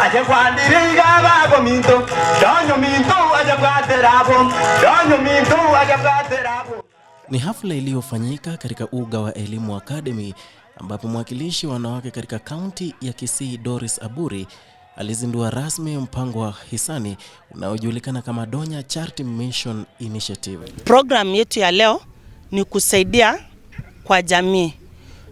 aje kwandiriga babo minto Donyo minto aje bwaterabo Donyo minto aje bwaterabo. Ni hafla iliyofanyika katika uga wa Elimu Academy ambapo mwakilishi wanawake katika kaunti ya Kisii Dorice Aburi alizindua rasmi mpango wa hisani unaojulikana kama Donya Charity Mission Initiative. Program yetu ya leo ni kusaidia kwa jamii.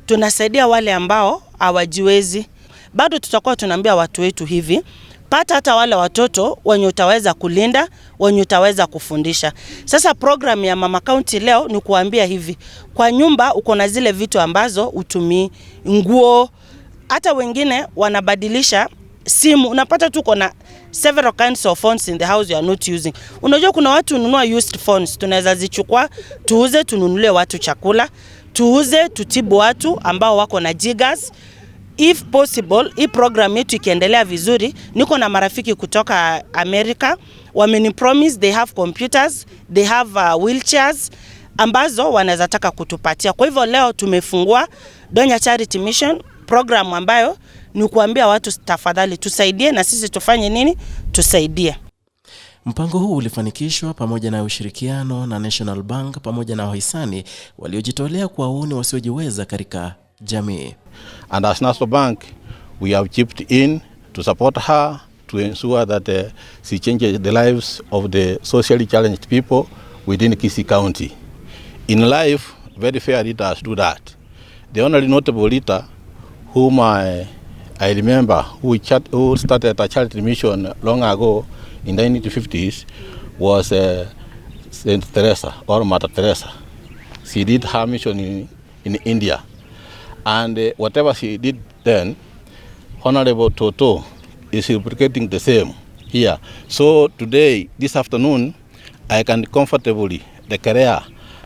Tunasaidia wale ambao hawajiwezi. Bado tutakuwa tunaambia watu wetu hivi, pata hata wale watoto wenye utaweza kulinda, wenye utaweza kufundisha. Sasa program ya Mama County leo ni kuambia hivi, kwa nyumba uko na zile vitu ambazo utumii, nguo, hata wengine wanabadilisha simu. Unapata tuko na several kinds of phones in the house you are not using. Unajua kuna watu ununua used phones, tunaweza zichukua, tuuze, tununulie watu chakula, tuuze, tutibu watu ambao wako na jiggers. If possible, hii program yetu ikiendelea vizuri, niko na marafiki kutoka America, wameni promise they have computers, they have wheelchairs ambazo wanaweza taka kutupatia. Kwa hivyo leo tumefungua Donya Charity Mission program ambayo ni kuambia watu tafadhali tusaidie na sisi tufanye nini? Tusaidie. Mpango huu ulifanikishwa pamoja na ushirikiano na National Bank pamoja na wahisani waliojitolea kuwaoni wasiojiweza katika jamii. And as National Bank, we have chipped in to support her to ensure that she changes the lives of the socially challenged people within Kisii County. In life, very fair leaders do that. The only notable leader whom I remember who started a charity mission long ago in the 1950s was Saint Teresa or Mother Teresa. She did her mission in India. And whatever she did then, Honorable Toto is replicating the same here. So today, this afternoon, I can comfortably declare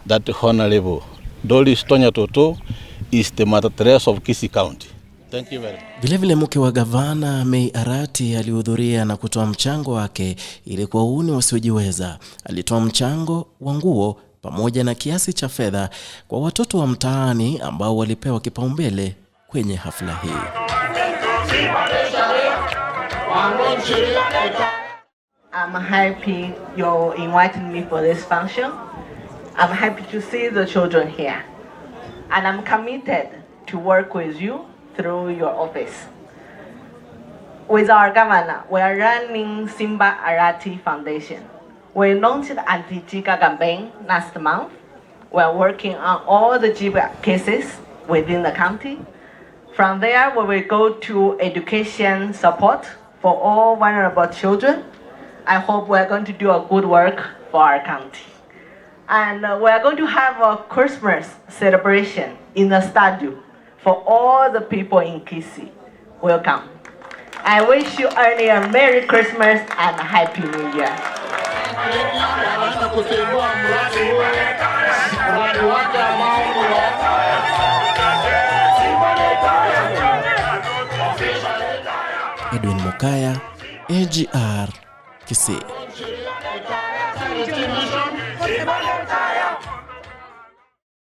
that Honorable Dorice Donya Toto is the Mother Teresa of Kisii County. Thank you very much. Vilevile mke wa gavana May Arati alihudhuria na kutoa mchango wake ili kuwauni wasiojiweza. Alitoa mchango wa nguo pamoja na kiasi cha fedha kwa watoto wa mtaani ambao walipewa kipaumbele kwenye hafla hii. I'm happy you're inviting me for this function. I'm happy to see the children here. And I'm committed to work with you through your office. With our governor, we are running Simba Arati Foundation. We launched the anti-Jiga campaign last month. We are working on all the Jiga cases within the county. From there, we will go to education support for all vulnerable children. I hope we are going to do a good work for our county. And we are going to have a Christmas celebration in the stadium for all the people in Kisii. Welcome. I wish you early a Merry Christmas and a Happy New Year. Edwin Mokaya, Agr, Kisii.